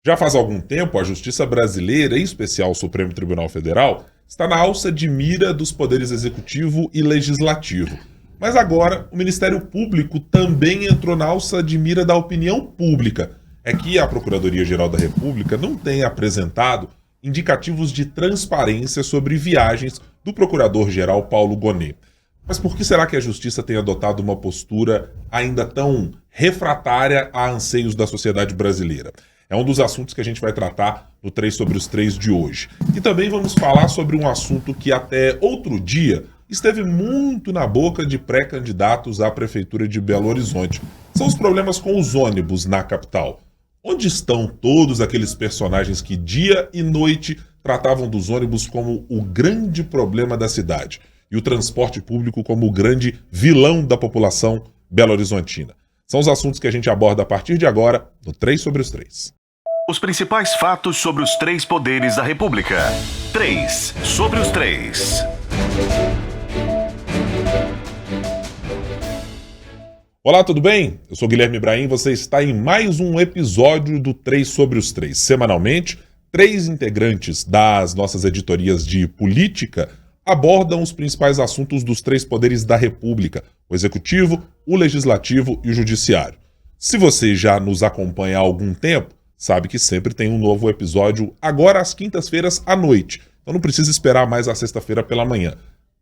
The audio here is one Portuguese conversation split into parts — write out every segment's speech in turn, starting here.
Já faz algum tempo, a justiça brasileira, em especial o Supremo Tribunal Federal, está na alça de mira dos poderes executivo e legislativo. Mas agora, o Ministério Público também entrou na alça de mira da opinião pública. É que a Procuradoria-Geral da República não tem apresentado indicativos de transparência sobre viagens do Procurador-Geral Paulo Gonet. Mas por que será que a Justiça tem adotado uma postura ainda tão refratária a anseios da sociedade brasileira? É um dos assuntos que a gente vai tratar no 3 sobre os 3 de hoje. E também vamos falar sobre um assunto que até outro dia esteve muito na boca de pré-candidatos à Prefeitura de Belo Horizonte. São os problemas com os ônibus na capital. Onde estão todos aqueles personagens que dia e noite tratavam dos ônibus como o grande problema da cidade e o transporte público como o grande vilão da população belo-horizontina? São os assuntos que a gente aborda a partir de agora no 3 sobre os 3. Os principais fatos sobre os 3 poderes da República. 3 sobre os 3. Olá, tudo bem? Eu sou Guilherme Ibrahim, você está em mais um episódio do 3 sobre os 3. Semanalmente, 3 integrantes das nossas editorias de política abordam os principais assuntos dos 3 poderes da República: o Executivo, o Legislativo e o Judiciário. Se você já nos acompanha há algum tempo, sabe que sempre tem um novo episódio agora às quintas-feiras à noite. Então não precisa esperar mais a sexta-feira pela manhã.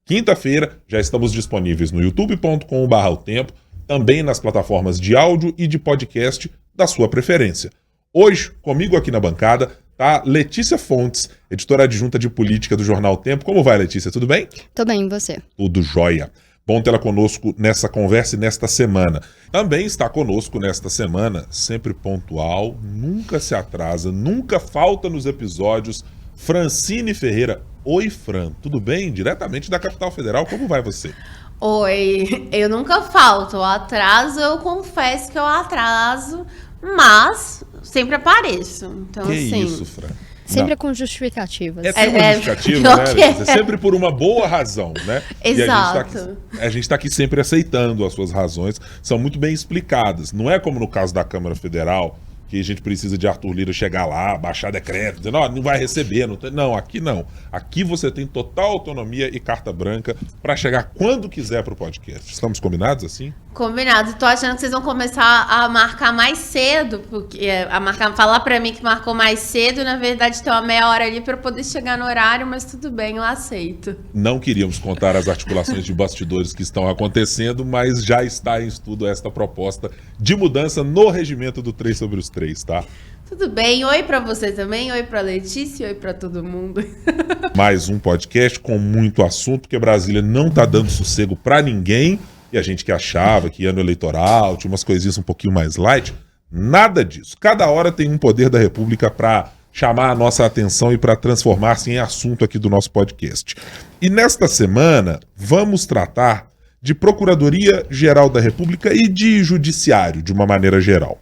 Quinta-feira já estamos disponíveis no youtube.com/otempo, também nas plataformas de áudio e de podcast da sua preferência. Hoje, comigo aqui na bancada, tá Letícia Fontes, editora adjunta de política do jornal O Tempo. Como vai, Letícia? Tudo bem? Tô bem, e você? Tudo jóia. Bom tê-la conosco nessa conversa e nesta semana. Também está conosco nesta semana, sempre pontual, nunca se atrasa, nunca falta nos episódios, Francine Ferreira. Oi, Fran, tudo bem? Diretamente da Capital Federal, como vai você? Oi, eu nunca falto, eu atraso, eu confesso que eu atraso, mas sempre apareço. Então, Que assim, isso, Fran? Sempre Não. com justificativas. É sempre justificativo, né? ok. É sempre por uma boa razão, né? Exato. E a gente está aqui sempre aceitando as suas razões, são muito bem explicadas. Não é como no caso da Câmara Federal, que a gente precisa de Arthur Lira chegar lá, baixar decreto, dizendo, não vai receber. Não, aqui não. Aqui você tem total autonomia e carta branca para chegar quando quiser pro podcast. Estamos combinados assim? Combinado. Tô achando que vocês vão começar a marcar mais cedo, porque falar pra mim que marcou mais cedo, na verdade tem uma meia hora ali pra eu poder chegar no horário, mas tudo bem, eu aceito. Não queríamos contar as articulações de bastidores que estão acontecendo, mas já está em estudo esta proposta de mudança no regimento do 3 sobre os 3, tá? Tudo bem. Oi pra você também, oi pra Letícia, oi pra todo mundo. Mais um podcast com muito assunto, porque Brasília não tá dando sossego pra ninguém. E a gente que achava que ano eleitoral tinha umas coisinhas um pouquinho mais light, nada disso. Cada hora tem um poder da República para chamar a nossa atenção e para transformar-se em assunto aqui do nosso podcast. E nesta semana vamos tratar de Procuradoria-Geral da República e de Judiciário, de uma maneira geral.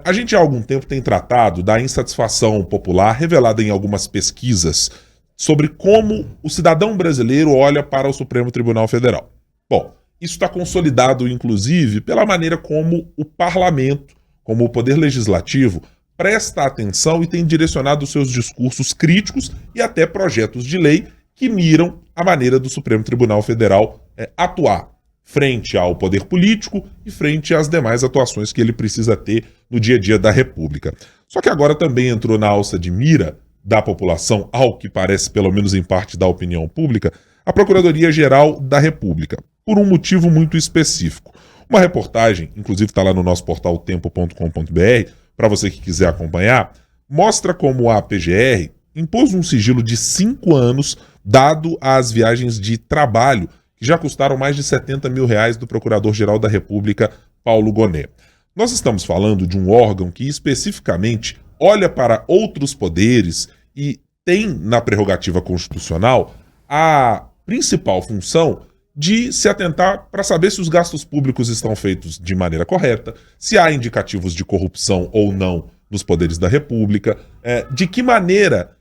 A gente há algum tempo tem tratado da insatisfação popular revelada em algumas pesquisas sobre como o cidadão brasileiro olha para o Supremo Tribunal Federal. Bom, isso está consolidado, inclusive, pela maneira como o parlamento, como o poder legislativo, presta atenção e tem direcionado seus discursos críticos e até projetos de lei que miram a maneira do Supremo Tribunal Federal atuar frente ao poder político e frente às demais atuações que ele precisa ter no dia a dia da República. Só que agora também entrou na alça de mira da população, ao que parece, pelo menos em parte da opinião pública, a Procuradoria-Geral da República, por um motivo muito específico. Uma reportagem, inclusive está lá no nosso portal tempo.com.br, para você que quiser acompanhar, mostra como a PGR impôs um sigilo de 5 anos dado às viagens de trabalho, que já custaram mais de R$70 mil do Procurador-Geral da República, Paulo Gonet. Nós estamos falando de um órgão que especificamente olha para outros poderes e tem na prerrogativa constitucional a principal função de se atentar para saber se os gastos públicos estão feitos de maneira correta, se há indicativos de corrupção ou não nos poderes da República, de que maneira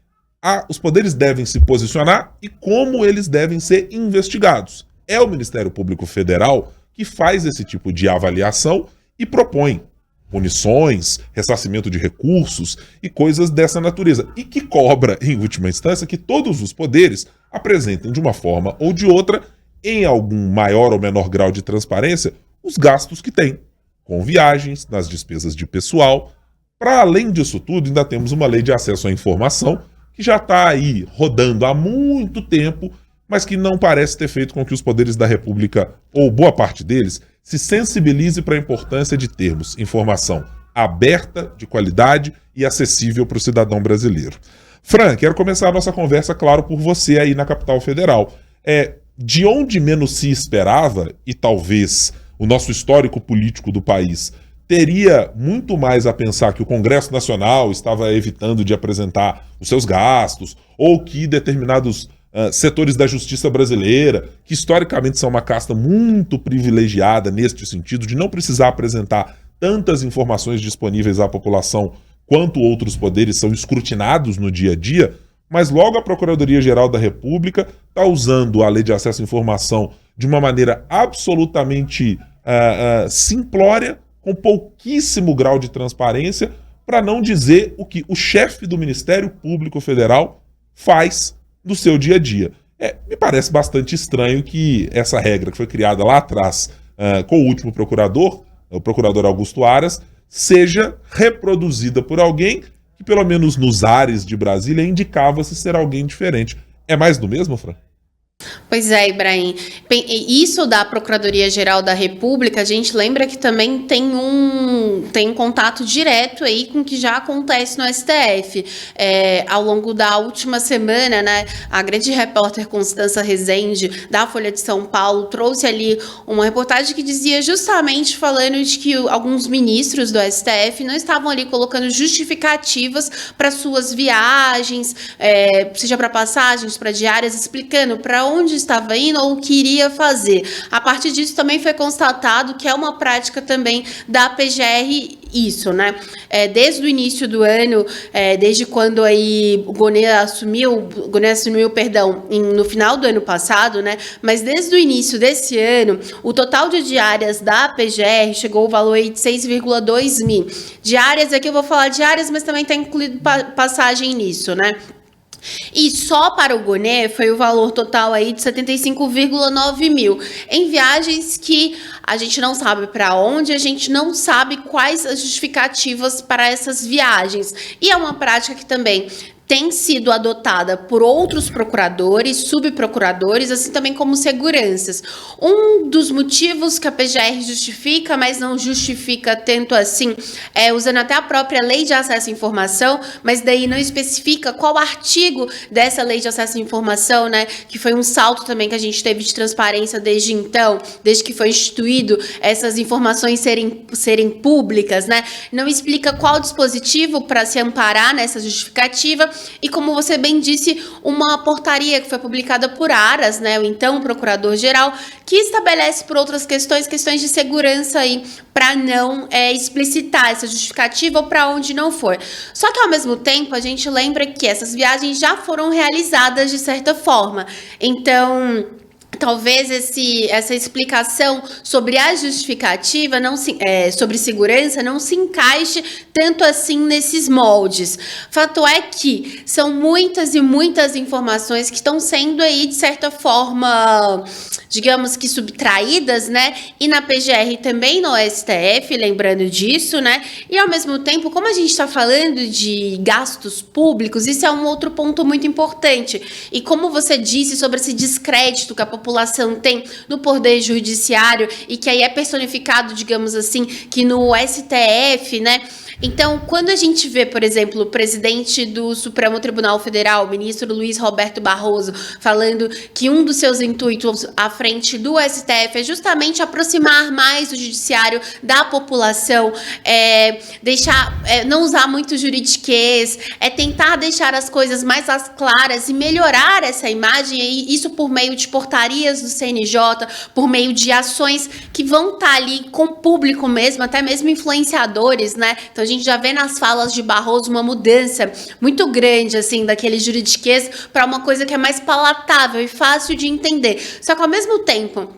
os poderes devem se posicionar e como eles devem ser investigados. É o Ministério Público Federal que faz esse tipo de avaliação e propõe punições, ressarcimento de recursos e coisas dessa natureza. E que cobra, em última instância, que todos os poderes apresentem de uma forma ou de outra, em algum maior ou menor grau de transparência, os gastos que têm, com viagens, nas despesas de pessoal. Para além disso tudo, ainda temos uma lei de acesso à informação, que já está aí rodando há muito tempo, mas que não parece ter feito com que os poderes da República, ou boa parte deles, se sensibilize para a importância de termos informação aberta, de qualidade e acessível para o cidadão brasileiro. Fran, quero começar a nossa conversa, claro, por você aí na capital federal. De onde menos se esperava, e talvez o nosso histórico político do país teria muito mais a pensar que o Congresso Nacional estava evitando de apresentar os seus gastos, ou que determinados setores da justiça brasileira, que historicamente são uma casta muito privilegiada neste sentido, de não precisar apresentar tantas informações disponíveis à população quanto outros poderes são escrutinados no dia a dia, mas logo a Procuradoria-Geral da República está usando a Lei de Acesso à Informação de uma maneira absolutamente simplória, com pouquíssimo grau de transparência, para não dizer o que o chefe do Ministério Público Federal faz no seu dia a dia. Me parece bastante estranho que essa regra que foi criada lá atrás com o último procurador, o procurador Augusto Aras, seja reproduzida por alguém que, pelo menos nos ares de Brasília, indicava-se ser alguém diferente. É mais do mesmo, Fran? Pois é, Ibrahim. Isso da Procuradoria-Geral da República, a gente lembra que também tem um contato direto aí com o que já acontece no STF. Ao longo da última semana, né, a grande repórter Constança Rezende, da Folha de São Paulo, trouxe ali uma reportagem que dizia justamente falando de que alguns ministros do STF não estavam ali colocando justificativas para suas viagens, seja para passagens, para diárias, explicando para onde estava indo ou o que iria fazer. A partir disso também foi constatado que é uma prática também da PGR isso, né? Desde o início do ano, desde quando aí o Gonê assumiu, no final do ano passado, né? Mas desde o início desse ano, o total de diárias da PGR chegou ao valor aí de 6,2 mil. Diárias, aqui eu vou falar diárias, mas também está incluído passagem nisso, né? E só para o Gonê foi o valor total aí de 75,9 mil. Em viagens que a gente não sabe para onde, a gente não sabe quais as justificativas para essas viagens. E é uma prática que também tem sido adotada por outros procuradores, subprocuradores, assim também como seguranças. Um dos motivos que a PGR justifica, mas não justifica tanto assim, usando até a própria Lei de Acesso à Informação, mas daí não especifica qual artigo dessa Lei de Acesso à Informação, né, que foi um salto também que a gente teve de transparência desde então, desde que foi instituído essas informações serem públicas, né, não explica qual dispositivo para se amparar nessa justificativa. E como você bem disse, uma portaria que foi publicada por Aras, né, o então procurador-geral, que estabelece por outras questões de segurança aí, para não explicitar essa justificativa ou para onde não for. Só que ao mesmo tempo a gente lembra que essas viagens já foram realizadas de certa forma. Então, talvez essa explicação sobre a justificativa, sobre segurança, não se encaixe tanto assim nesses moldes. Fato é que são muitas e muitas informações que estão sendo aí, de certa forma, digamos que subtraídas, né? E na PGR também no STF, lembrando disso, né? E ao mesmo tempo, como a gente está falando de gastos públicos, isso é um outro ponto muito importante. E como você disse sobre esse descrédito que a população tem no poder judiciário e que aí é personificado, digamos assim, que no STF, né? Então, quando a gente vê, por exemplo, o presidente do Supremo Tribunal Federal, o ministro Luiz Roberto Barroso, falando que um dos seus intuitos à frente do STF é justamente aproximar mais o judiciário da população, não usar muito juridiquês, tentar deixar as coisas mais claras e melhorar essa imagem, e isso por meio de portarias do CNJ, por meio de ações que vão estar ali com o público mesmo, até mesmo influenciadores, né? Então, a gente já vê nas falas de Barroso uma mudança muito grande, assim, daquele juridiquês para uma coisa que é mais palatável e fácil de entender. Só que, ao mesmo tempo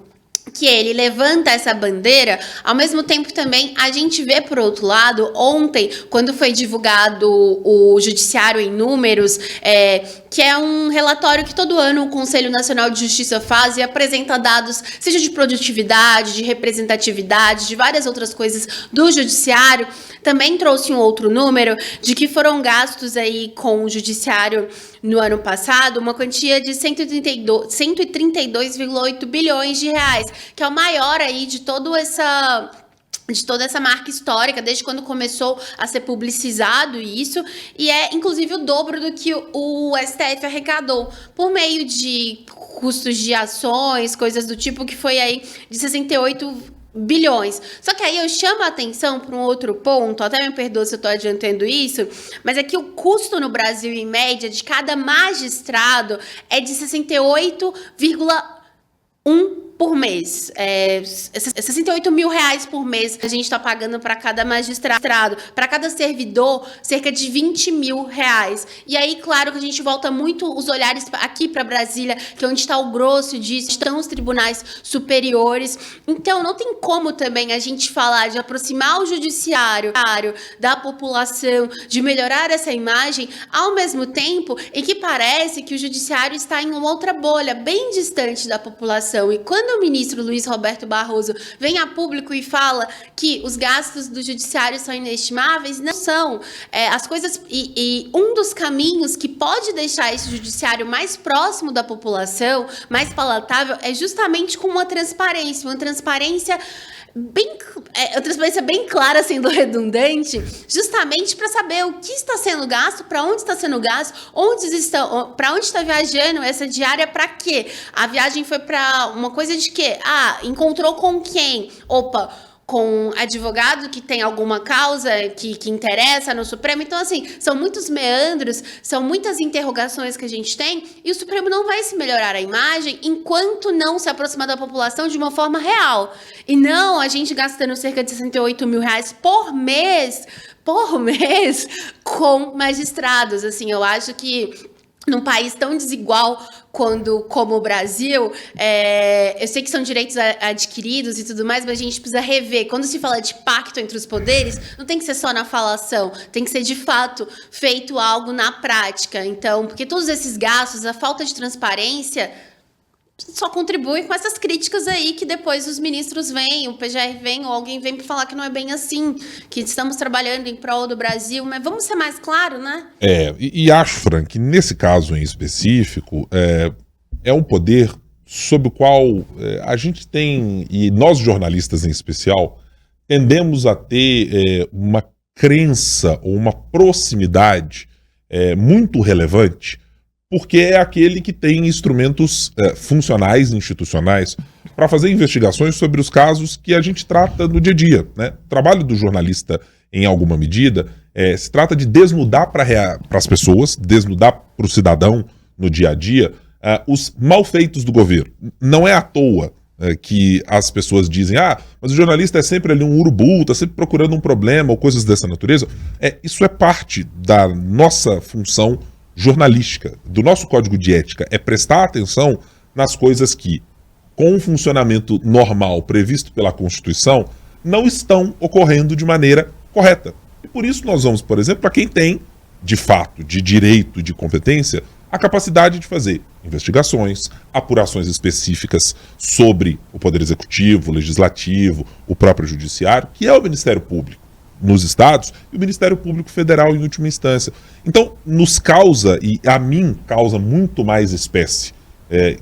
que ele levanta essa bandeira, ao mesmo tempo também a gente vê, por outro lado, ontem, quando foi divulgado o Judiciário em Números, que é um relatório que todo ano o Conselho Nacional de Justiça faz e apresenta dados, seja de produtividade, de representatividade, de várias outras coisas do Judiciário, também trouxe um outro número de que foram gastos aí com o Judiciário no ano passado uma quantia de 132,8 bilhões de reais, que é o maior aí de toda essa marca histórica, desde quando começou a ser publicizado isso, e é inclusive o dobro do que o STF arrecadou, por meio de custos de ações, coisas do tipo, que foi aí de 68 bilhões. Só que aí eu chamo a atenção para um outro ponto, até me perdoa se eu estou adiantando isso, mas é que o custo no Brasil, em média, de cada magistrado é de 68,1 por mês. 68 mil reais por mês a gente está pagando para cada magistrado, para cada servidor, cerca de 20 mil reais. E aí, claro que a gente volta muito os olhares aqui para Brasília, que é onde está o grosso disso, estão os tribunais superiores. Então, não tem como também a gente falar de aproximar o judiciário da população, de melhorar essa imagem, ao mesmo tempo em que parece que o judiciário está em uma outra bolha, bem distante da população. E quando o ministro Luiz Roberto Barroso vem a público e fala que os gastos do judiciário são inestimáveis, não são. As coisas, e um dos caminhos que pode deixar esse judiciário mais próximo da população, mais palatável, é justamente com uma transparência bem clara, sendo redundante, justamente para saber o que está sendo gasto, para onde está sendo gasto, para onde está viajando essa diária, para quê? A viagem foi para uma coisa de quê? Encontrou com quem? Opa, com advogado que tem alguma causa que interessa no Supremo. Então, assim, são muitos meandros, são muitas interrogações que a gente tem, e o Supremo não vai se melhorar a imagem enquanto não se aproximar da população de uma forma real. E não a gente gastando cerca de 68 mil reais por mês com magistrados. Assim, eu acho que num país tão desigual como o Brasil, eu sei que são direitos adquiridos e tudo mais, mas a gente precisa rever. Quando se fala de pacto entre os poderes, não tem que ser só na falação, tem que ser de fato feito algo na prática. Então, porque todos esses gastos, a falta de transparência, só contribui com essas críticas aí que depois os ministros vêm, o PGR vem, ou alguém vem para falar que não é bem assim, que estamos trabalhando em prol do Brasil, mas vamos ser mais claros, né? E acho, Fran, que nesse caso em específico, é um poder sobre o qual a gente tem, e nós jornalistas em especial, tendemos a ter uma crença ou uma proximidade muito relevante, porque é aquele que tem instrumentos funcionais, institucionais, para fazer investigações sobre os casos que a gente trata no dia a dia, né? O trabalho do jornalista, em alguma medida, se trata de desnudar para as pessoas, desnudar para o cidadão no dia a dia, os malfeitos do governo. Não é à toa que as pessoas dizem, mas o jornalista é sempre ali um urubu, está sempre procurando um problema ou coisas dessa natureza. Isso é parte da nossa função jornalística, do nosso código de ética, é prestar atenção nas coisas que, com um funcionamento normal previsto pela Constituição, não estão ocorrendo de maneira correta. E por isso nós vamos, por exemplo, para quem tem, de fato, de direito e de competência, a capacidade de fazer investigações, apurações específicas sobre o Poder Executivo, o Legislativo, o próprio Judiciário, que é o Ministério Público nos estados, e o Ministério Público Federal em última instância. Então, nos causa, e a mim causa muito mais espécie,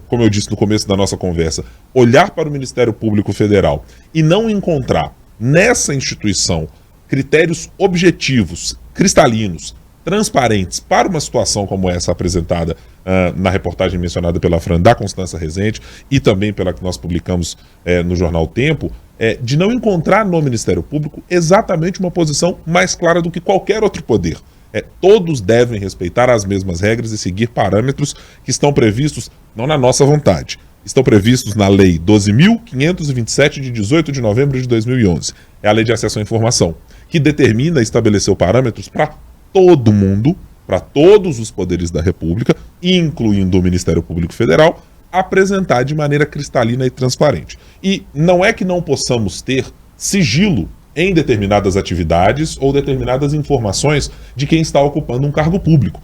como eu disse no começo da nossa conversa, olhar para o Ministério Público Federal e não encontrar nessa instituição critérios objetivos, cristalinos, transparentes para uma situação como essa apresentada na reportagem mencionada pela Fran, da Constança Rezende, e também pela que nós publicamos no jornal Tempo, de não encontrar no Ministério Público exatamente uma posição mais clara do que qualquer outro poder. Todos devem respeitar as mesmas regras e seguir parâmetros que estão previstos, não na nossa vontade, estão previstos na Lei 12.527, de 18 de novembro de 2011. É a Lei de Acesso à Informação, que determina e estabeleceu parâmetros para todo mundo, para todos os poderes da República, incluindo o Ministério Público Federal, apresentar de maneira cristalina e transparente. E não é que não possamos ter sigilo em determinadas atividades ou determinadas informações de quem está ocupando um cargo público.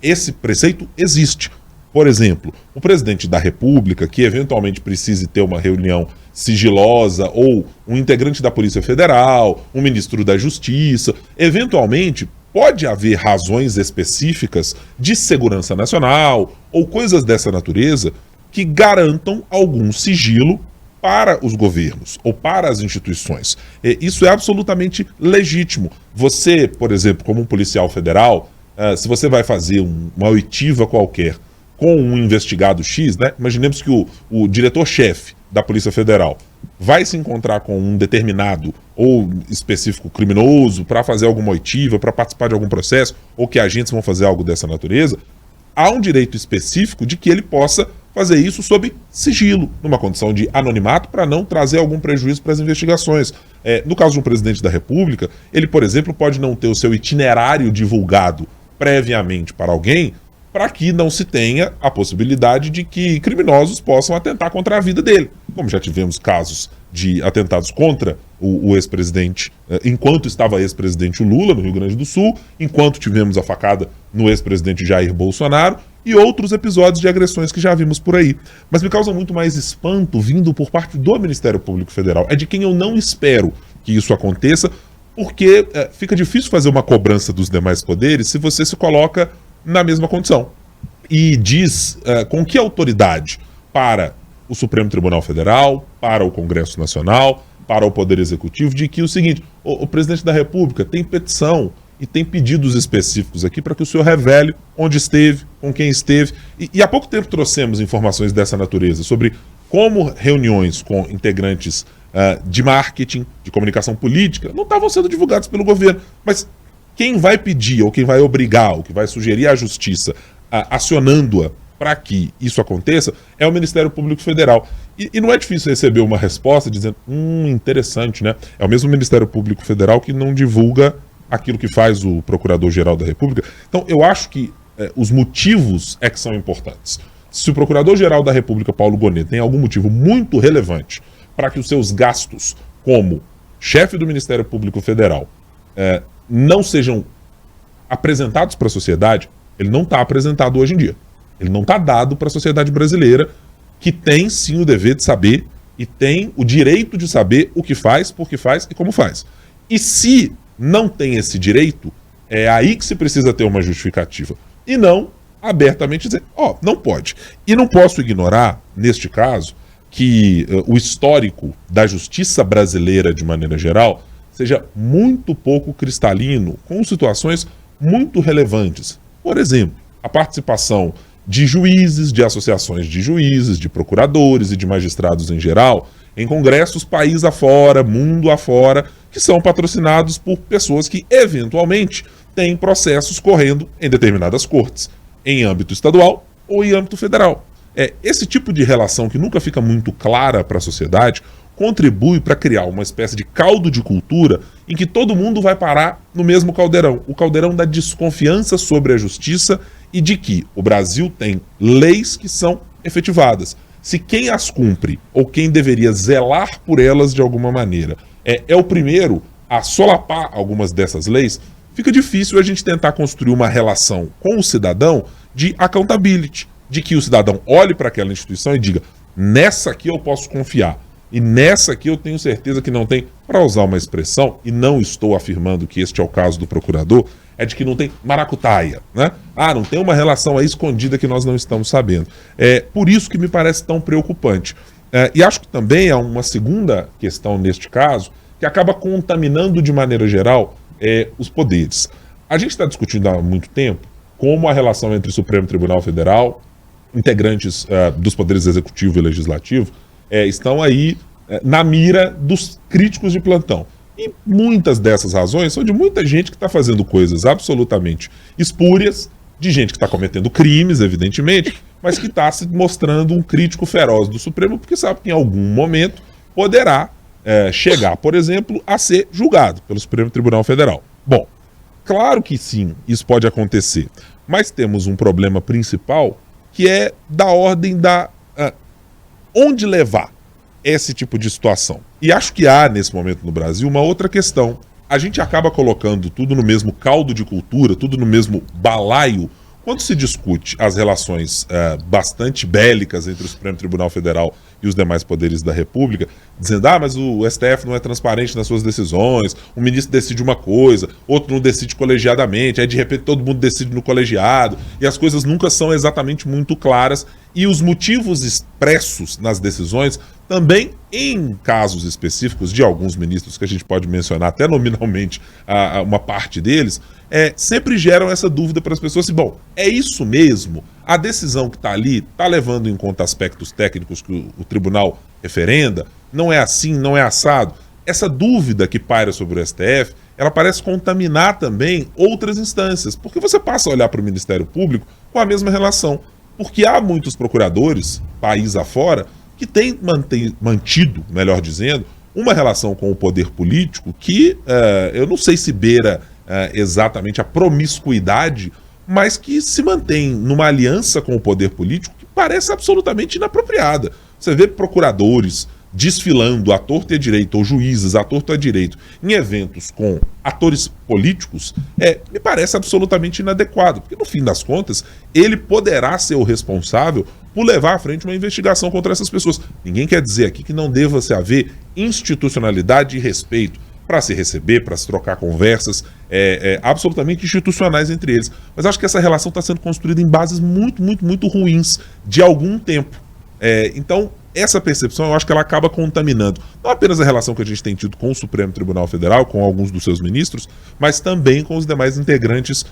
Esse preceito existe. Por exemplo, o presidente da República, que eventualmente precise ter uma reunião sigilosa, ou um integrante da Polícia Federal, um ministro da Justiça, eventualmente pode haver razões específicas de segurança nacional ou coisas dessa natureza que garantam algum sigilo para os governos ou para as instituições. Isso é absolutamente legítimo. Você, por exemplo, como um policial federal, se você vai fazer uma oitiva qualquer com um investigado X, né? Imaginemos que o diretor-chefe da Polícia Federal vai se encontrar com um determinado ou específico criminoso para fazer alguma oitiva, para participar de algum processo, ou que agentes vão fazer algo dessa natureza, há um direito específico de que ele possa fazer isso sob sigilo, numa condição de anonimato, para não trazer algum prejuízo para as investigações. No caso de um presidente da República, ele, por exemplo, pode não ter o seu itinerário divulgado previamente para alguém, para que não se tenha a possibilidade de que criminosos possam atentar contra a vida dele. Como já tivemos casos de atentados contra o ex-presidente, enquanto estava ex-presidente Lula, no Rio Grande do Sul, enquanto tivemos a facada no ex-presidente Jair Bolsonaro, e outros episódios de agressões que já vimos por aí. Mas me causa muito mais espanto vindo por parte do Ministério Público Federal. É de quem eu não espero que isso aconteça, porque fica difícil fazer uma cobrança dos demais poderes se você se coloca na mesma condição. E diz com que autoridade para o Supremo Tribunal Federal, para o Congresso Nacional, para o Poder Executivo, de que o seguinte, o presidente da República tem petição e tem pedidos específicos aqui para que o senhor revele onde esteve, com quem esteve. E há pouco tempo trouxemos informações dessa natureza, sobre como reuniões com integrantes de marketing, de comunicação política, não estavam sendo divulgadas pelo governo. Mas quem vai pedir, ou quem vai obrigar, ou que vai sugerir à Justiça, acionando-a para que isso aconteça, é o Ministério Público Federal. E não é difícil receber uma resposta dizendo, interessante, né? É o mesmo Ministério Público Federal que não divulga aquilo que faz o Procurador-Geral da República. Então, eu acho que os motivos é que são importantes. Se o Procurador-Geral da República, Paulo Gonet, tem algum motivo muito relevante para que os seus gastos como chefe do Ministério Público Federal não sejam apresentados para a sociedade, ele não está apresentado hoje em dia. Ele não está dado para a sociedade brasileira, que tem sim o dever de saber e tem o direito de saber o que faz, por que faz e como faz. E se não tem esse direito, é aí que se precisa ter uma justificativa. E não abertamente dizer, não pode. E não posso ignorar, neste caso, que o histórico da justiça brasileira, de maneira geral, seja muito pouco cristalino, com situações muito relevantes. Por exemplo, a participação de juízes, de associações de juízes, de procuradores e de magistrados em geral, em congressos país afora, mundo afora, que são patrocinados por pessoas que, eventualmente, têm processos correndo em determinadas cortes, em âmbito estadual ou em âmbito federal. Esse tipo de relação, que nunca fica muito clara para a sociedade, contribui para criar uma espécie de caldo de cultura em que todo mundo vai parar no mesmo caldeirão. O caldeirão da desconfiança sobre a justiça e de que o Brasil tem leis que são efetivadas. Se quem as cumpre, ou quem deveria zelar por elas de alguma maneira, é o primeiro a solapar algumas dessas leis, fica difícil a gente tentar construir uma relação com o cidadão de accountability, de que o cidadão olhe para aquela instituição e diga, nessa aqui eu posso confiar. E nessa aqui eu tenho certeza que não tem, para usar uma expressão, e não estou afirmando que este é o caso do procurador, é de que não tem maracutaia, né? Não tem uma relação aí escondida que nós não estamos sabendo. Por isso que me parece tão preocupante. E acho que também há uma segunda questão neste caso, que acaba contaminando de maneira geral os poderes. A gente está discutindo há muito tempo como a relação entre o Supremo Tribunal Federal, integrantes dos poderes executivo e legislativo, estão aí na mira dos críticos de plantão. E muitas dessas razões são de muita gente que está fazendo coisas absolutamente espúrias, de gente que está cometendo crimes, evidentemente, mas que está se mostrando um crítico feroz do Supremo, porque sabe que em algum momento poderá chegar, por exemplo, a ser julgado pelo Supremo Tribunal Federal. Bom, claro que sim, isso pode acontecer, mas temos um problema principal que é da ordem da onde levar esse tipo de situação? E acho que há, nesse momento no Brasil, uma outra questão. A gente acaba colocando tudo no mesmo caldo de cultura, tudo no mesmo balaio, quando se discute as relações bastante bélicas entre o Supremo Tribunal Federal e os demais poderes da República, dizendo, mas o STF não é transparente nas suas decisões, o ministro decide uma coisa, outro não decide colegiadamente, aí de repente todo mundo decide no colegiado, e as coisas nunca são exatamente muito claras, e os motivos expressos nas decisões também, em casos específicos de alguns ministros, que a gente pode mencionar até nominalmente uma parte deles, sempre geram essa dúvida para as pessoas, assim, bom, é isso mesmo? A decisão que está ali está levando em conta aspectos técnicos que o tribunal referenda? Não é assim, não é assado? Essa dúvida que paira sobre o STF, ela parece contaminar também outras instâncias, porque você passa a olhar para o Ministério Público com a mesma relação, porque há muitos procuradores, país afora, que têm mantido, melhor dizendo, uma relação com o poder político que eu não sei se beira exatamente a promiscuidade, mas que se mantém numa aliança com o poder político que parece absolutamente inapropriada. Você vê procuradores desfilando à torta e à direita, ou juízes à torta e à direita, em eventos com atores políticos, me parece absolutamente inadequado, porque no fim das contas, ele poderá ser o responsável por levar à frente uma investigação contra essas pessoas. Ninguém quer dizer aqui que não deva se haver institucionalidade e respeito para se receber, para se trocar conversas absolutamente institucionais entre eles. Mas acho que essa relação está sendo construída em bases muito, muito, muito ruins de algum tempo. Então, essa percepção, eu acho que ela acaba contaminando não apenas a relação que a gente tem tido com o Supremo Tribunal Federal, com alguns dos seus ministros, mas também com os demais integrantes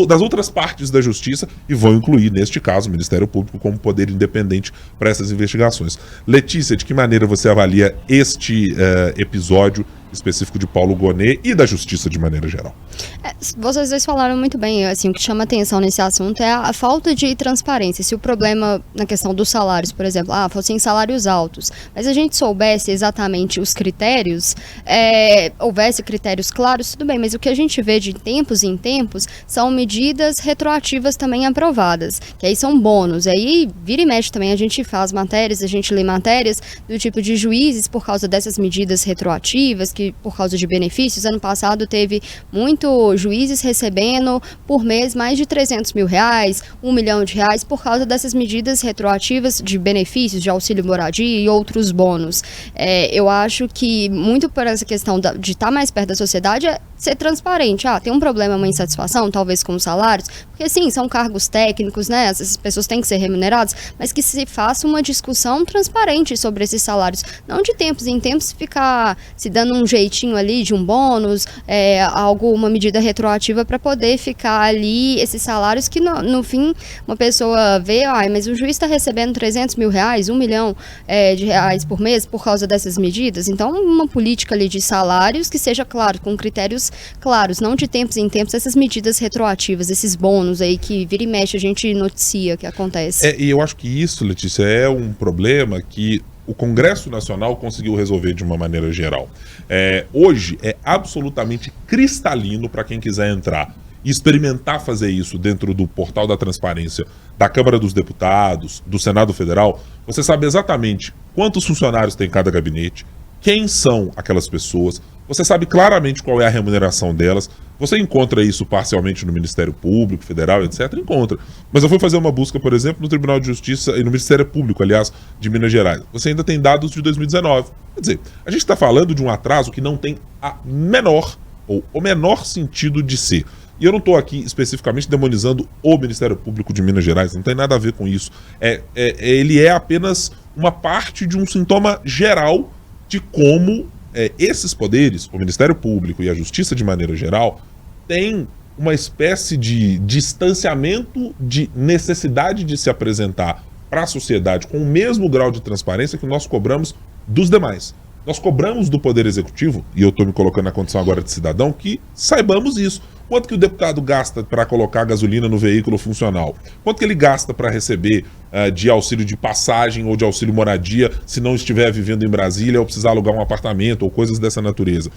das outras partes da Justiça, e vão incluir, neste caso, o Ministério Público como poder independente para essas investigações. Letícia, de que maneira você avalia este episódio específico de Paulo Gonet e da Justiça de maneira geral? Vocês dois falaram muito bem, assim, o que chama atenção nesse assunto é a falta de transparência. Se o problema na questão dos salários, por exemplo, fossem salários altos, mas a gente soubesse exatamente os critérios, houvesse critérios claros, tudo bem, mas o que a gente vê de tempos em tempos são medidas retroativas também aprovadas, que aí são bônus, aí vira e mexe também, a gente faz matérias, a gente lê matérias do tipo de juízes por causa dessas medidas retroativas, que por causa de benefícios, ano passado teve muito juízes recebendo por mês mais de R$300 mil, R$1 milhão por causa dessas medidas retroativas de benefícios, de auxílio moradia e outros bônus. Eu acho que muito por essa questão de estar mais perto da sociedade é ser transparente. Tem um problema, uma insatisfação, talvez com os salários, porque sim, são cargos técnicos, né? Essas pessoas têm que ser remuneradas, mas que se faça uma discussão transparente sobre esses salários. Não de tempos em tempos ficar se dando um jeitinho ali de um bônus, uma medida retroativa para poder ficar ali esses salários que no fim uma pessoa vê, mas o juiz está recebendo R$300 mil, R$1 milhão por mês por causa dessas medidas. Então, uma política ali de salários que seja claro, com critérios claros, não de tempos em tempos essas medidas retroativas, esses bônus aí que vira e mexe a gente noticia que acontece. E eu acho que isso, Letícia, é um problema que o Congresso Nacional conseguiu resolver de uma maneira geral. Hoje é absolutamente cristalino para quem quiser entrar e experimentar fazer isso dentro do portal da transparência da Câmara dos Deputados, do Senado Federal. Você sabe exatamente quantos funcionários tem cada gabinete, quem são aquelas pessoas, você sabe claramente qual é a remuneração delas. Você encontra isso parcialmente no Ministério Público, Federal, etc. Encontra. Mas eu fui fazer uma busca, por exemplo, no Tribunal de Justiça e no Ministério Público, aliás, de Minas Gerais. Você ainda tem dados de 2019. Quer dizer, a gente está falando de um atraso que não tem a menor ou o menor sentido de ser. E eu não estou aqui especificamente demonizando o Ministério Público de Minas Gerais, não tem nada a ver com isso. Ele é apenas uma parte de um sintoma geral de como esses poderes, o Ministério Público e a Justiça de maneira geral, têm uma espécie de distanciamento, de necessidade de se apresentar para a sociedade com o mesmo grau de transparência que nós cobramos dos demais. Nós cobramos do Poder Executivo, e eu estou me colocando na condição agora de cidadão, que saibamos isso. Quanto que o deputado gasta para colocar gasolina no veículo funcional? Quanto que ele gasta para receber de auxílio de passagem ou de auxílio moradia se não estiver vivendo em Brasília ou precisar alugar um apartamento ou coisas dessa natureza?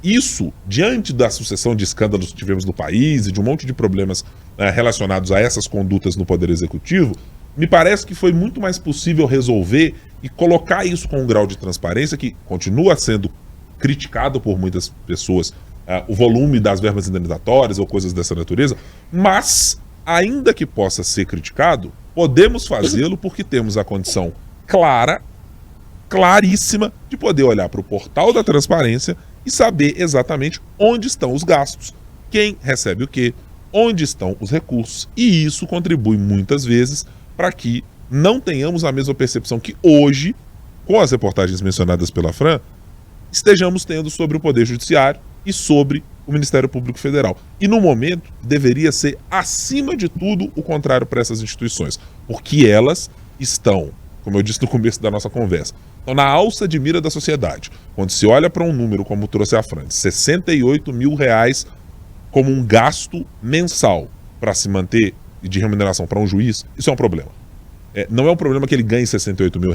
Isso, diante da sucessão de escândalos que tivemos no país e de um monte de problemas relacionados a essas condutas no Poder Executivo, Me parece que foi muito mais possível resolver e colocar isso com um grau de transparência que continua sendo criticado por muitas pessoas, o volume das verbas indenizatórias ou coisas dessa natureza, mas, ainda que possa ser criticado, podemos fazê-lo porque temos a condição claríssima, de poder olhar para o portal da transparência e saber exatamente onde estão os gastos, quem recebe o quê, onde estão os recursos. E isso contribui muitas vezes para que não tenhamos a mesma percepção que hoje, com as reportagens mencionadas pela Fran, estejamos tendo sobre o Poder Judiciário e sobre o Ministério Público Federal. E no momento, deveria ser, acima de tudo, o contrário para essas instituições, porque elas estão, como eu disse no começo da nossa conversa, estão na alça de mira da sociedade. Quando se olha para um número, como trouxe a Fran, de R$68 mil como um gasto mensal para se manter de remuneração para um juiz, isso é um problema. Não é um problema que ele ganhe R$68 mil,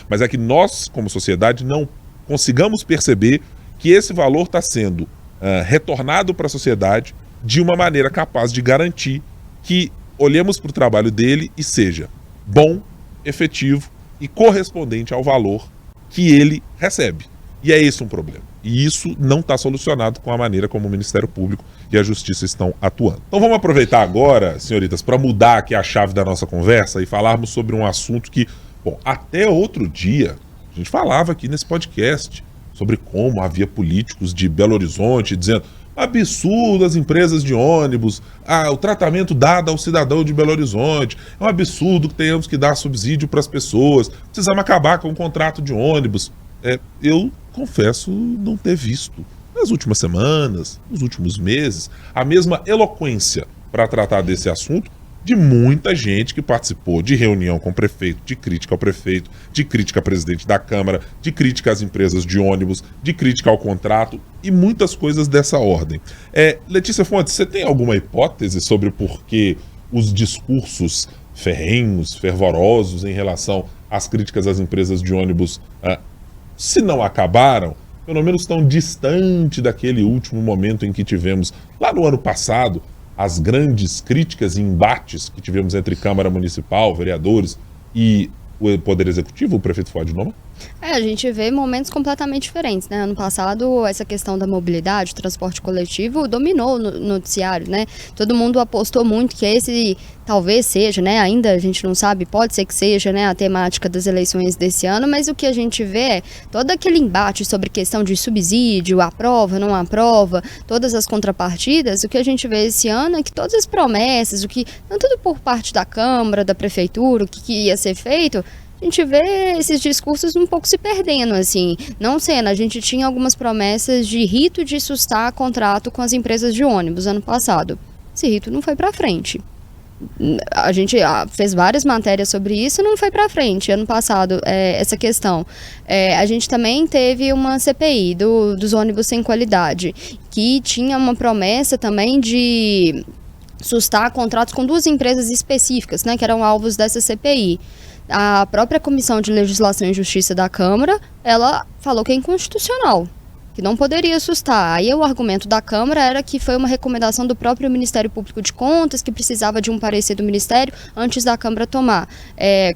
mas é que nós, como sociedade, não consigamos perceber que esse valor está sendo retornado para a sociedade de uma maneira capaz de garantir que olhemos para o trabalho dele e seja bom, efetivo e correspondente ao valor que ele recebe. E é esse um problema. E isso não está solucionado com a maneira como o Ministério Público e a Justiça estão atuando. Então vamos aproveitar agora, senhoritas, para mudar aqui a chave da nossa conversa e falarmos sobre um assunto que, bom, até outro dia a gente falava aqui nesse podcast sobre como havia políticos de Belo Horizonte dizendo absurdo as empresas de ônibus, o tratamento dado ao cidadão de Belo Horizonte, é um absurdo que tenhamos que dar subsídio para as pessoas, precisamos acabar com o contrato de ônibus. Eu confesso não ter visto nas últimas semanas, nos últimos meses, a mesma eloquência para tratar desse assunto de muita gente que participou de reunião com o prefeito, de crítica ao prefeito, de crítica ao presidente da Câmara, de crítica às empresas de ônibus, de crítica ao contrato e muitas coisas dessa ordem. Letícia Fontes, você tem alguma hipótese sobre por que os discursos ferrenhos, fervorosos em relação às críticas às empresas de ônibus, se não acabaram, pelo menos tão distante daquele último momento em que tivemos, lá no ano passado, as grandes críticas e embates que tivemos entre Câmara Municipal, vereadores e o Poder Executivo, o prefeito Fuad Noma? A gente vê momentos completamente diferentes, né? Ano passado, essa questão da mobilidade, transporte coletivo, dominou no noticiário, né? Todo mundo apostou muito que esse talvez seja, né? Ainda a gente não sabe, pode ser que seja, né, a temática das eleições desse ano, mas o que a gente vê é todo aquele embate sobre questão de subsídio, aprova, não aprova, todas as contrapartidas. O que a gente vê esse ano é que todas as promessas, tanto por parte da Câmara, da Prefeitura, o que ia ser feito, a gente vê esses discursos um pouco se perdendo, assim. Não sendo, a gente tinha algumas promessas de rito de sustar contrato com as empresas de ônibus ano passado. Esse rito não foi para frente. A gente fez várias matérias sobre isso e não foi para frente. Ano passado, essa questão. A gente também teve uma CPI dos ônibus sem qualidade, que tinha uma promessa também de sustar contratos com duas empresas específicas, né, que eram alvos dessa CPI. A própria Comissão de Legislação e Justiça da Câmara, ela falou que é inconstitucional, que não poderia sustar. Aí o argumento da Câmara era que foi uma recomendação do próprio Ministério Público de Contas, que precisava de um parecer do Ministério antes da Câmara tomar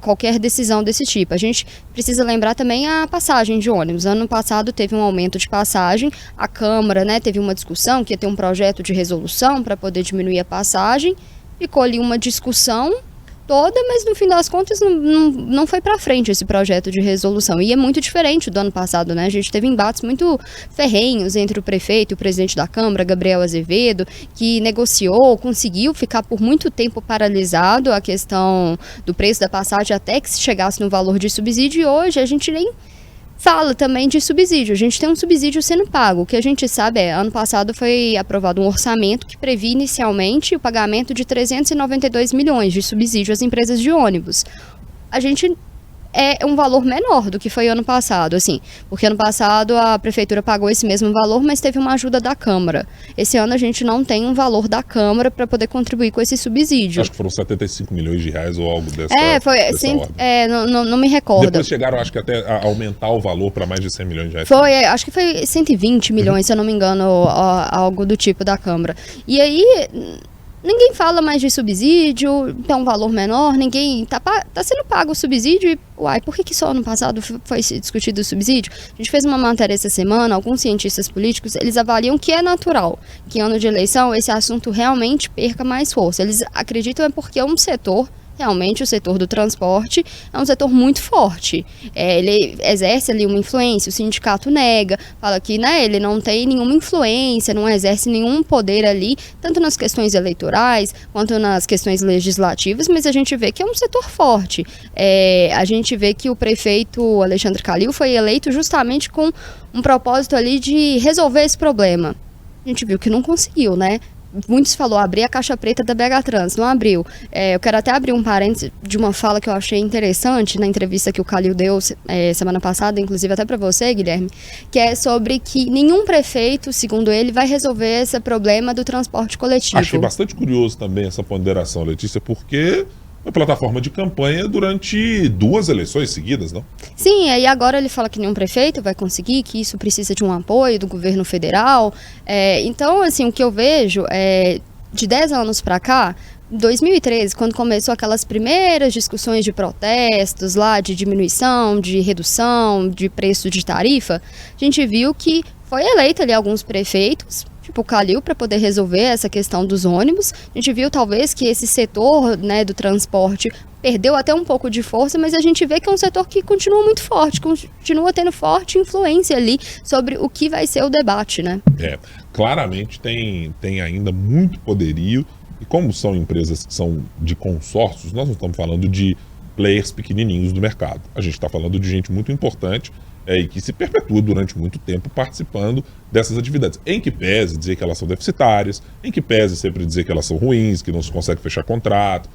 qualquer decisão desse tipo. A gente precisa lembrar também a passagem de ônibus. Ano passado teve um aumento de passagem, a Câmara, né, teve uma discussão que ia ter um projeto de resolução para poder diminuir a passagem, ficou ali uma discussão toda, mas no fim das contas não foi para frente esse projeto de resolução. E é muito diferente do ano passado, né? A gente teve embates muito ferrenhos entre o prefeito e o presidente da Câmara, Gabriel Azevedo, que negociou, conseguiu ficar por muito tempo paralisado a questão do preço da passagem até que se chegasse no valor de subsídio, e hoje a gente nem fala também de subsídio. A gente tem um subsídio sendo pago. O que a gente sabe ano passado foi aprovado um orçamento que previa inicialmente o pagamento de 392 milhões de subsídio às empresas de ônibus. A gente é um valor menor do que foi ano passado, assim, porque ano passado a prefeitura pagou esse mesmo valor, mas teve uma ajuda da Câmara. Esse ano a gente não tem um valor da Câmara para poder contribuir com esse subsídio. Acho que foram 75 milhões de reais ou algo dessa não me recordo. Depois chegaram, acho que até a aumentar o valor para mais de 100 milhões de reais. Acho que foi 120 milhões, se eu não me engano, algo do tipo da Câmara. E aí ninguém fala mais de subsídio, tem um valor menor, ninguém tá sendo pago o subsídio e, uai, por que só ano passado foi discutido o subsídio? A gente fez uma matéria essa semana, alguns cientistas políticos, eles avaliam que é natural que em ano de eleição esse assunto realmente perca mais força. Eles acreditam porque é um setor, realmente o setor do transporte é um setor muito forte. Ele exerce ali uma influência, o sindicato nega, fala que, né, ele não tem nenhuma influência, não exerce nenhum poder ali, tanto nas questões eleitorais quanto nas questões legislativas, mas a gente vê que é um setor forte. A gente vê que o prefeito Alexandre Calil foi eleito justamente com um propósito ali de resolver esse problema. A gente viu que não conseguiu, né? Muitos falou abrir a caixa preta da BH Trans, não abriu. Eu quero até abrir um parênteses de uma fala que eu achei interessante na entrevista que o Calil deu semana passada, inclusive até para você, Guilherme, que é sobre que nenhum prefeito, segundo ele, vai resolver esse problema do transporte coletivo. Achei bastante curioso também essa ponderação, Letícia, porque foi plataforma de campanha durante 2 eleições seguidas, não? Sim, e agora ele fala que nenhum prefeito vai conseguir, que isso precisa de um apoio do governo federal. Então, assim, o que eu vejo é, de 10 anos para cá, em 2013, quando começou aquelas primeiras discussões de protestos lá, de diminuição, de redução, de preço de tarifa, a gente viu que foi eleito ali alguns prefeitos, tipo o Calil, para poder resolver essa questão dos ônibus. A gente viu talvez que esse setor, né, do transporte perdeu até um pouco de força, mas a gente vê que é um setor que continua muito forte, continua tendo forte influência ali sobre o que vai ser o debate, né? Claramente tem ainda muito poderio, e como são empresas que são de consórcios, nós não estamos falando de players pequenininhos do mercado. A gente está falando de gente muito importante e que se perpetua durante muito tempo participando dessas atividades. Em que pese dizer que elas são deficitárias, em que pese sempre dizer que elas são ruins, que não se consegue fechar contrato,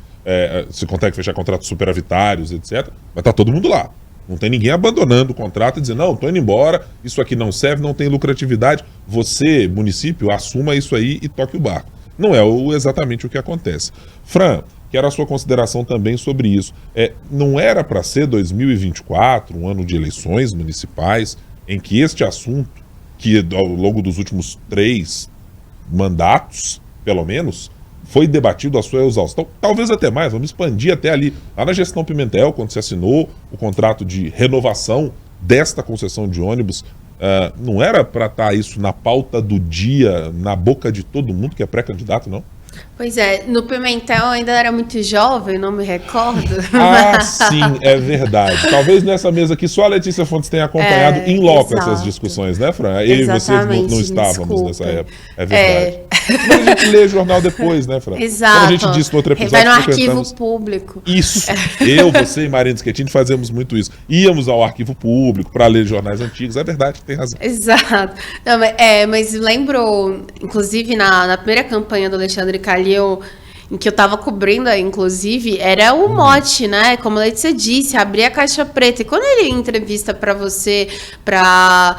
se consegue fechar contratos superavitários, etc. Mas está todo mundo lá. Não tem ninguém abandonando o contrato e dizendo, não, estou indo embora, isso aqui não serve, não tem lucratividade. Você, município, assuma isso aí e toque o barco. Não é exatamente o que acontece. Fran, quero a sua consideração também sobre isso. Não era para ser 2024, um ano de eleições municipais, em que este assunto, que ao longo dos últimos 3 mandatos, pelo menos, foi debatido à sua exaustão, talvez até mais, vamos expandir até ali, lá na gestão Pimentel, quando se assinou o contrato de renovação desta concessão de ônibus, não era para estar isso na pauta do dia, na boca de todo mundo que é pré-candidato, não? Pois é, no Pimentel eu ainda era muito jovem, não me recordo. Sim, é verdade. Talvez nessa mesa aqui só a Letícia Fontes tenha acompanhado em loco essas discussões, né, Fran? Eu e você não estávamos nessa época. É verdade. Mas a gente lê o jornal depois, né, Fran? Exato. Como a gente disse no outro episódio. Vai no arquivo público. Isso. Eu, você e Marina Schettini fazemos muito isso. Íamos ao arquivo público para ler jornais antigos. É verdade, tem razão. Exato. Não, mas lembro, inclusive, na primeira campanha do Alexandre Calil, em que eu estava cobrindo, inclusive, era o mote, né? Como a Letícia disse, abrir a caixa preta. E quando ele entrevista para você, para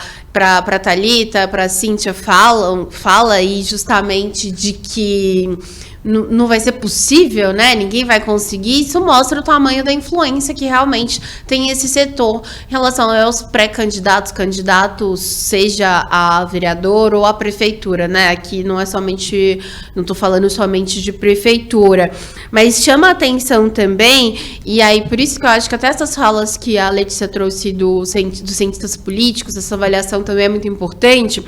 Thalita, para Cíntia, fala aí justamente de que não vai ser possível, né? Ninguém vai conseguir. Isso mostra o tamanho da influência que realmente tem esse setor em relação aos pré-candidatos, candidatos, seja a vereador ou a prefeitura, né? Aqui não estou falando somente de prefeitura, mas chama a atenção também, e aí por isso que eu acho que até essas falas que a Letícia trouxe dos cientistas políticos, essa avaliação também é muito importante,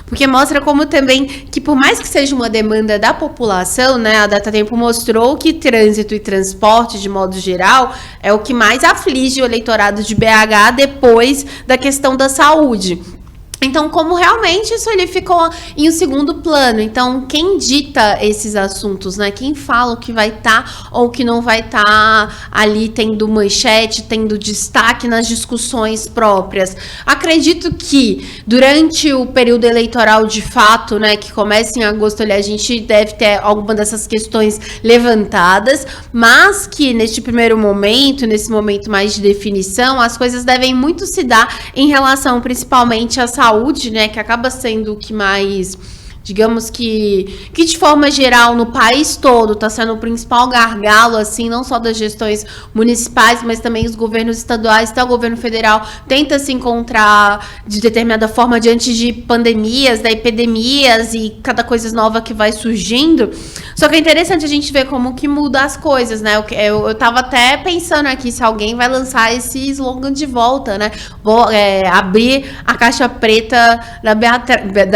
porque mostra como também que por mais que seja uma demanda da população, né, a Datatempo mostrou que trânsito e transporte, de modo geral, é o que mais aflige o eleitorado de BH depois da questão da saúde. Então, como realmente isso ele ficou em um segundo plano. Então, quem dita esses assuntos, né? Quem fala o que vai estar ou o que não vai estar ali tendo manchete, tendo destaque nas discussões próprias. Acredito que durante o período eleitoral de fato, né, que começa em agosto, ali, a gente deve ter alguma dessas questões levantadas, mas que neste primeiro momento, nesse momento mais de definição, as coisas devem muito se dar em relação principalmente à saúde, né, que acaba sendo o que mais digamos que de forma geral no país todo está sendo o principal gargalo, assim, não só das gestões municipais, mas também os governos estaduais, até o governo federal tenta se encontrar de determinada forma diante de pandemias, da epidemias e cada coisa nova que vai surgindo. Só que é interessante a gente ver como que muda as coisas, né? Eu tava até pensando aqui se alguém vai lançar esse slogan de volta, né? Vou abrir a caixa preta da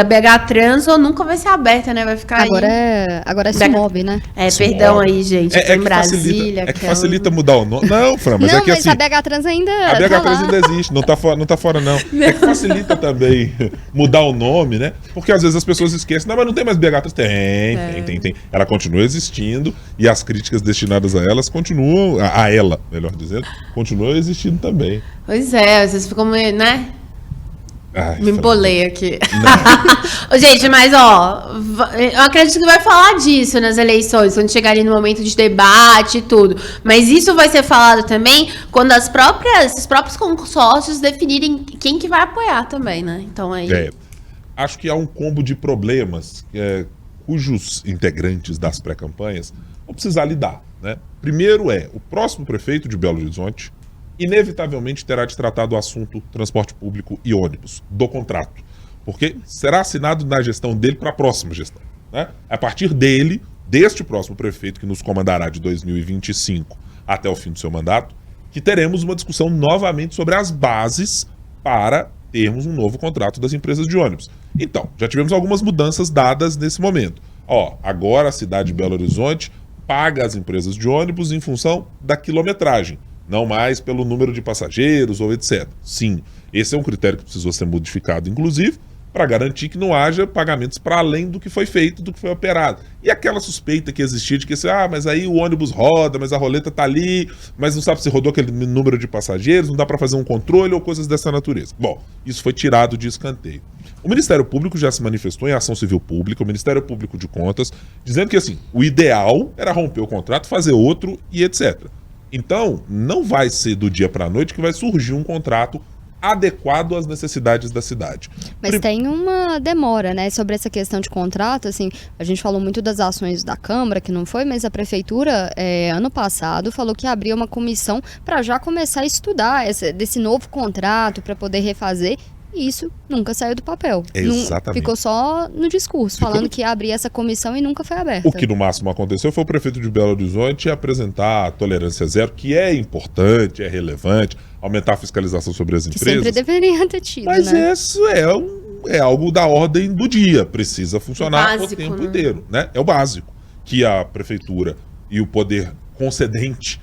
BH Trans ou nunca vai ser aberta, né? Vai ficar agora aí. Agora é Sumob, né? Perdão aí, gente. É em que Brasília. facilita, que facilita mudar o nome. Não, Fran, mas não, é que mas assim... a BH Trans ainda A BH tá Trans lá. ainda existe, não tá fora não. É que facilita também mudar o nome, né? Porque às vezes as pessoas esquecem. Não, mas não tem mais BH Trans. Tem. Ela continua existindo e as críticas destinadas a elas continuam... A ela, melhor dizendo, continuam existindo também. Pois é, às vezes ficam meio, né? Ai, Me Fran. embolei aqui. Gente, mas eu acredito que vai falar disso nas eleições, quando chegar ali no momento de debate e tudo. Mas isso vai ser falado também quando os próprios consórcios definirem quem que vai apoiar também, né? Então aí... Acho que há um combo de problemas cujos integrantes das pré-campanhas vão precisar lidar, né? Primeiro o próximo prefeito de Belo Horizonte inevitavelmente terá de tratar do assunto transporte público e ônibus, do contrato. Porque será assinado na gestão dele para a próxima gestão, né? A partir dele, deste próximo prefeito que nos comandará de 2025 até o fim do seu mandato, que teremos uma discussão novamente sobre as bases para termos um novo contrato das empresas de ônibus. Então, já tivemos algumas mudanças dadas nesse momento. Agora a cidade de Belo Horizonte paga as empresas de ônibus em função da quilometragem, não mais pelo número de passageiros ou etc. Sim, esse é um critério que precisou ser modificado, inclusive, para garantir que não haja pagamentos para além do que foi feito, do que foi operado. E aquela suspeita que existia de que, mas aí o ônibus roda, mas a roleta tá ali, mas não sabe se rodou aquele número de passageiros, não dá para fazer um controle ou coisas dessa natureza. Bom, isso foi tirado de escanteio. O Ministério Público já se manifestou em ação civil pública, o Ministério Público de Contas, dizendo que, assim, o ideal era romper o contrato, fazer outro e etc. Então, não vai ser do dia para a noite que vai surgir um contrato adequado às necessidades da cidade. Mas tem uma demora, né, sobre essa questão de contrato, assim, a gente falou muito das ações da Câmara, que não foi, mas a Prefeitura, ano passado, falou que abria uma comissão para já começar a estudar desse novo contrato, para poder refazer, e isso nunca saiu do papel. Exatamente. Ficou só no discurso, falando que ia abrir essa comissão e nunca foi aberta. O que no máximo aconteceu foi o prefeito de Belo Horizonte apresentar a tolerância zero, que é importante, é relevante, aumentar a fiscalização sobre as empresas. Que sempre deveria ter tido, mas né? isso é algo da ordem do dia, precisa funcionar Básico, o tempo né? inteiro, né? É o básico, que a prefeitura e o poder concedente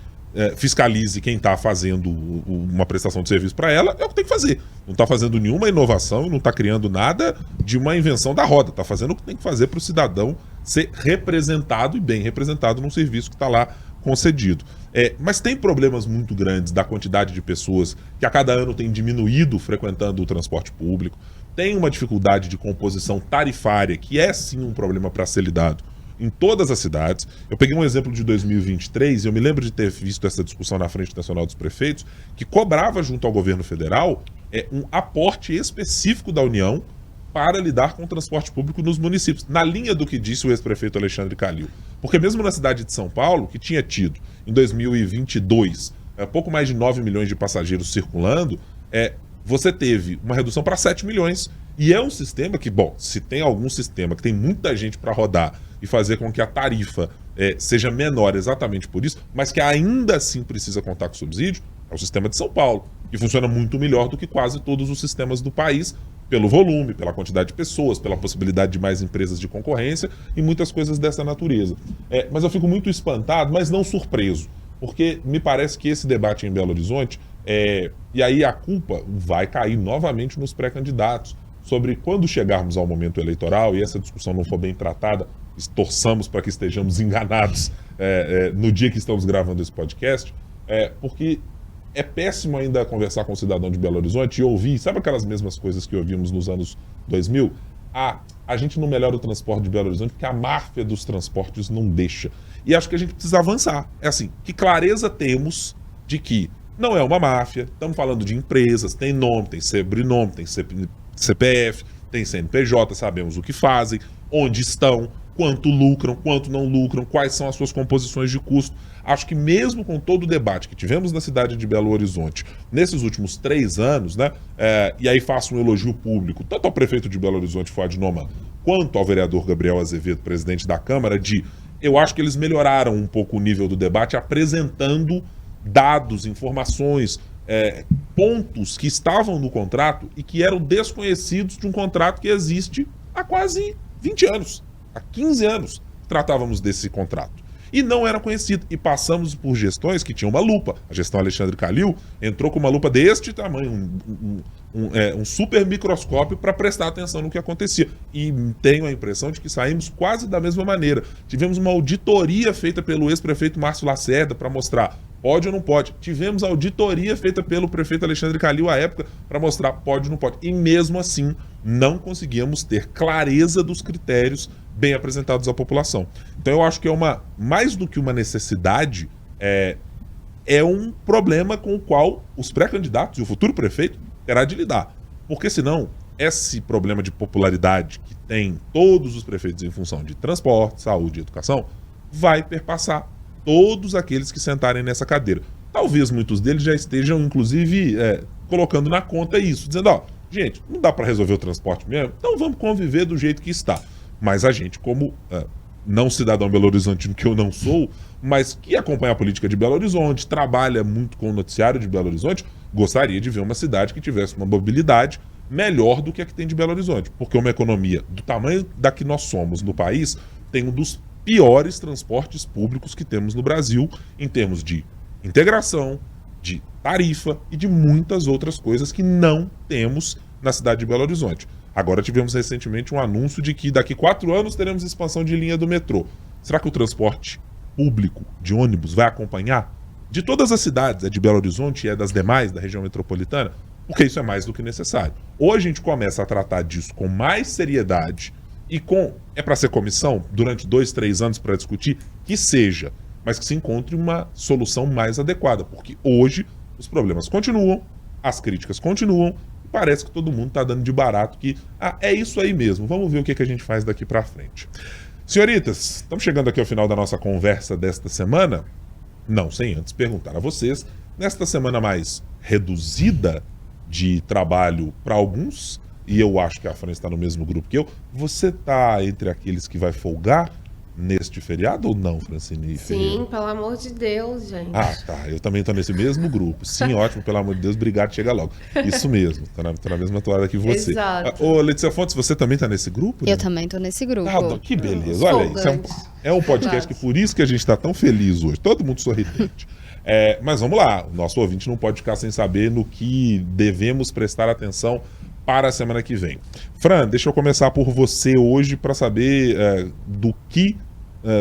fiscalize quem está fazendo uma prestação de serviço para ela, é o que tem que fazer. Não está fazendo nenhuma inovação, não está criando nada de uma invenção da roda, está fazendo o que tem que fazer para o cidadão ser representado e bem representado num serviço que está lá concedido. Mas tem problemas muito grandes da quantidade de pessoas que a cada ano tem diminuído frequentando o transporte público, tem uma dificuldade de composição tarifária, que é sim um problema para ser lidado em todas as cidades. Eu peguei um exemplo de 2023 e eu me lembro de ter visto essa discussão na Frente Nacional dos Prefeitos, que cobrava junto ao governo federal um aporte específico da União para lidar com o transporte público nos municípios, na linha do que disse o ex-prefeito Alexandre Calil. Porque mesmo na cidade de São Paulo, que tinha tido em 2022 pouco mais de 9 milhões de passageiros circulando, você teve uma redução para 7 milhões. E é um sistema que, bom, se tem algum sistema que tem muita gente para rodar e fazer com que a tarifa seja menor exatamente por isso, mas que ainda assim precisa contar com subsídio, é o sistema de São Paulo, que funciona muito melhor do que quase todos os sistemas do país, pelo volume, pela quantidade de pessoas, pela possibilidade de mais empresas de concorrência e muitas coisas dessa natureza. Mas eu fico muito espantado, mas não surpreso, porque me parece que esse debate em Belo Horizonte, e aí a culpa vai cair novamente nos pré-candidatos, sobre quando chegarmos ao momento eleitoral e essa discussão não for bem tratada, torçamos para que estejamos enganados no dia que estamos gravando esse podcast, porque é péssimo ainda conversar com o cidadão de Belo Horizonte e ouvir, sabe aquelas mesmas coisas que ouvimos nos anos 2000? A gente não melhora o transporte de Belo Horizonte porque a máfia dos transportes não deixa. E acho que a gente precisa avançar. É assim, que clareza temos de que não é uma máfia, estamos falando de empresas, tem nome, tem sobrenome, tem CPF, tem CNPJ, sabemos o que fazem, onde estão, quanto lucram, quanto não lucram, quais são as suas composições de custo. Acho que mesmo com todo o debate que tivemos na cidade de Belo Horizonte nesses últimos 3 anos, né, e aí faço um elogio público, tanto ao prefeito de Belo Horizonte, Fuad Noman, quanto ao vereador Gabriel Azevedo, presidente da Câmara, eu acho que eles melhoraram um pouco o nível do debate, apresentando dados, informações, pontos que estavam no contrato e que eram desconhecidos de um contrato que existe há quase 20 anos. Há 15 anos tratávamos desse contrato. E não era conhecido. E passamos por gestões que tinham uma lupa. A gestão Alexandre Calil entrou com uma lupa deste tamanho, um super microscópio para prestar atenção no que acontecia. E tenho a impressão de que saímos quase da mesma maneira. Tivemos uma auditoria feita pelo ex-prefeito Márcio Lacerda para mostrar pode ou não pode. Tivemos auditoria feita pelo prefeito Alexandre Calil à época para mostrar pode ou não pode. E mesmo assim, não conseguíamos ter clareza dos critérios bem apresentados à população. Então eu acho que mais do que uma necessidade, é um problema com o qual os pré-candidatos e o futuro prefeito terá de lidar. Porque senão, esse problema de popularidade que tem todos os prefeitos em função de transporte, saúde e educação, vai perpassar todos aqueles que sentarem nessa cadeira. Talvez muitos deles já estejam, inclusive, colocando na conta isso, dizendo, gente, não dá para resolver o transporte mesmo, então vamos conviver do jeito que está. Mas a gente, como não cidadão belo-horizontino, que eu não sou, mas que acompanha a política de Belo Horizonte, trabalha muito com o noticiário de Belo Horizonte, gostaria de ver uma cidade que tivesse uma mobilidade melhor do que a que tem de Belo Horizonte. Porque uma economia do tamanho da que nós somos no país tem um dos piores transportes públicos que temos no Brasil, em termos de integração, de tarifa e de muitas outras coisas que não temos na cidade de Belo Horizonte. Agora tivemos recentemente um anúncio de que daqui 4 anos teremos expansão de linha do metrô. Será que o transporte público de ônibus vai acompanhar? De todas as cidades, de Belo Horizonte e das demais, da região metropolitana? Porque isso é mais do que necessário. Ou a gente começa a tratar disso com mais seriedade e é para ser comissão durante 2, 3 anos para discutir, que seja, mas que se encontre uma solução mais adequada, porque hoje os problemas continuam, as críticas continuam, e parece que todo mundo está dando de barato que é isso aí mesmo, vamos ver o que a gente faz daqui para frente. Senhoritas, estamos chegando aqui ao final da nossa conversa desta semana, não sem antes perguntar a vocês, nesta semana mais reduzida de trabalho para alguns, e eu acho que a Fran está no mesmo grupo que eu, você está entre aqueles que vai folgar neste feriado ou não, Francine? Sim, pelo amor de Deus, gente. Tá, eu também estou nesse mesmo grupo. Sim, ótimo, pelo amor de Deus, obrigado, chega logo. Isso mesmo, tô na mesma toada que você. Exato. Ô, Letícia Fontes, você também está nesse grupo? Eu também estou nesse grupo. Que beleza, olha aí, é um podcast que por isso que a gente está tão feliz hoje, todo mundo sorridente. Mas vamos lá, o nosso ouvinte não pode ficar sem saber no que devemos prestar atenção para a semana que vem. Fran, deixa eu começar por você hoje para saber do que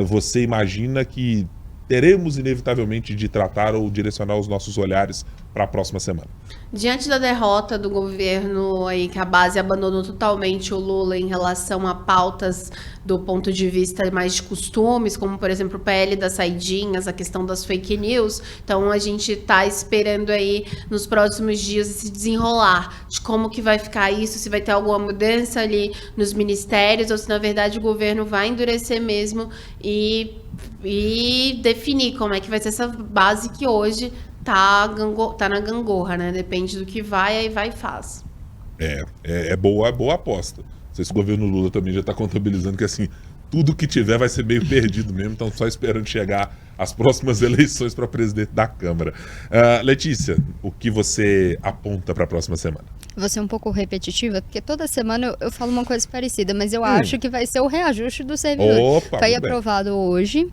você imagina que teremos inevitavelmente de tratar ou direcionar os nossos olhares para a próxima semana. Diante da derrota do governo aí, que a base abandonou totalmente o Lula em relação a pautas do ponto de vista mais de costumes, como por exemplo o PL das saidinhas, a questão das fake news, então a gente está esperando aí nos próximos dias esse desenrolar de como que vai ficar isso, se vai ter alguma mudança ali nos ministérios ou se na verdade o governo vai endurecer mesmo e definir como é que vai ser essa base que hoje tá na gangorra, né? Depende do que vai, aí vai e faz. É boa aposta. Não sei se o governo Lula também já tá contabilizando que assim, tudo que tiver vai ser meio perdido mesmo, então só esperando chegar as próximas eleições para presidente da Câmara. Letícia, o que você aponta para a próxima semana? Vou ser um pouco repetitiva, porque toda semana eu falo uma coisa parecida, mas eu acho que vai ser o reajuste do servidor. Foi aprovado hoje,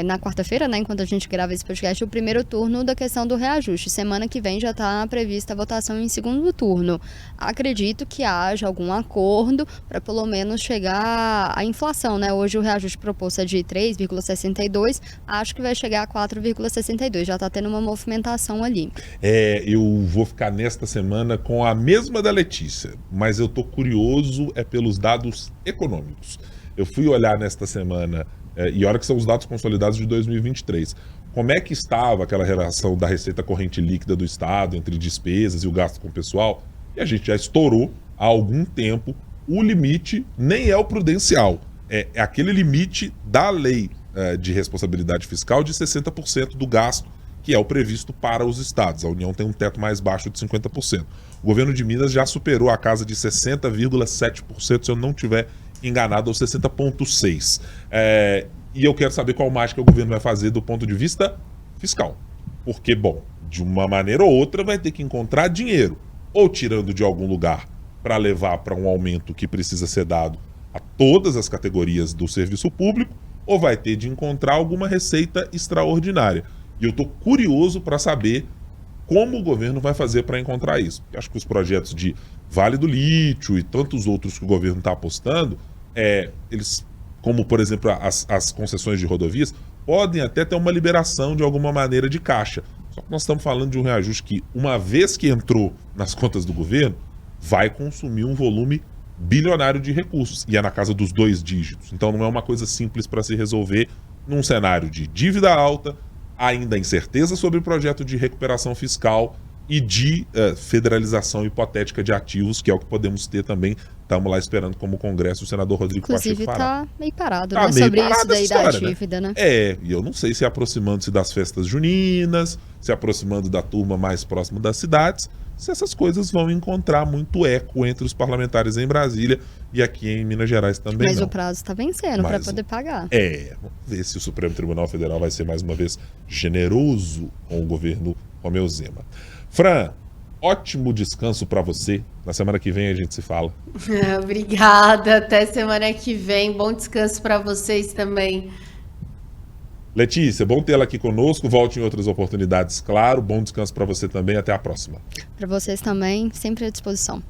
na quarta-feira, né, enquanto a gente grava esse podcast, o primeiro turno da questão do reajuste. Semana que vem já está prevista a votação em segundo turno. Acredito que haja algum acordo para pelo menos chegar à inflação, né? Hoje o reajuste proposto é de 3,62, acho que vai chegar a 4,62. Já está tendo uma movimentação ali. Eu vou ficar nesta semana com a mesma da Letícia, mas eu tô curioso pelos dados econômicos. Eu fui olhar nesta semana, e olha que são os dados consolidados de 2023, como é que estava aquela relação da receita corrente líquida do Estado entre despesas e o gasto com o pessoal, e a gente já estourou há algum tempo o limite, nem é o prudencial, é aquele limite da lei de responsabilidade fiscal de 60% do gasto, que é o previsto para os estados. A União tem um teto mais baixo de 50%. O governo de Minas já superou a casa de 60,7%, se eu não estiver enganado, ou 60,6%. E eu quero saber qual mágica o governo vai fazer do ponto de vista fiscal. Porque, bom, de uma maneira ou outra vai ter que encontrar dinheiro, ou tirando de algum lugar para levar para um aumento que precisa ser dado a todas as categorias do serviço público, ou vai ter de encontrar alguma receita extraordinária. E eu estou curioso para saber como o governo vai fazer para encontrar isso. Eu acho que os projetos de Vale do Lítio e tantos outros que o governo está apostando, eles, como por exemplo as concessões de rodovias, podem até ter uma liberação de alguma maneira de caixa. Só que nós estamos falando de um reajuste que, uma vez que entrou nas contas do governo, vai consumir um volume bilionário de recursos. E é na casa dos 2 dígitos. Então não é uma coisa simples para se resolver num cenário de dívida alta, ainda incerteza sobre o projeto de recuperação fiscal e de federalização hipotética de ativos, que é o que podemos ter também. Estamos lá esperando como o Congresso, o senador Rodrigo Pacheco fará. Inclusive está meio parado, né? Sobre isso daí da dívida, né? E eu não sei se aproximando-se das festas juninas, se aproximando da turma mais próxima das cidades, se essas coisas vão encontrar muito eco entre os parlamentares em Brasília e aqui em Minas Gerais também. Mas não. O prazo está vencendo para poder pagar. Vamos ver se o Supremo Tribunal Federal vai ser mais uma vez generoso com o governo Romeu Zema. Fran, ótimo descanso para você. Na semana que vem a gente se fala. Obrigada. Até semana que vem. Bom descanso para vocês também. Letícia, bom tê-la aqui conosco. Volte em outras oportunidades, claro. Bom descanso para você também. Até a próxima. Para vocês também, sempre à disposição.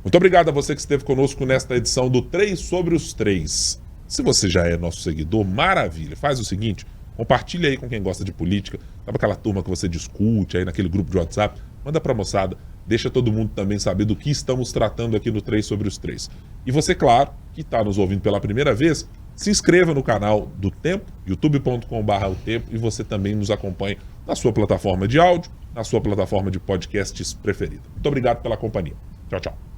Muito obrigado a você que esteve conosco nesta edição do 3 sobre os 3. Se você já é nosso seguidor, maravilha. Faz o seguinte, compartilha aí com quem gosta de política. Sabe aquela turma que você discute aí naquele grupo de WhatsApp? Manda pra moçada. Deixa todo mundo também saber do que estamos tratando aqui no 3 sobre os 3. E você, claro, que está nos ouvindo pela primeira vez, se inscreva no canal do Tempo, youtube.com/o Tempo, e você também nos acompanhe na sua plataforma de áudio, na sua plataforma de podcasts preferida. Muito obrigado pela companhia. Tchau, tchau.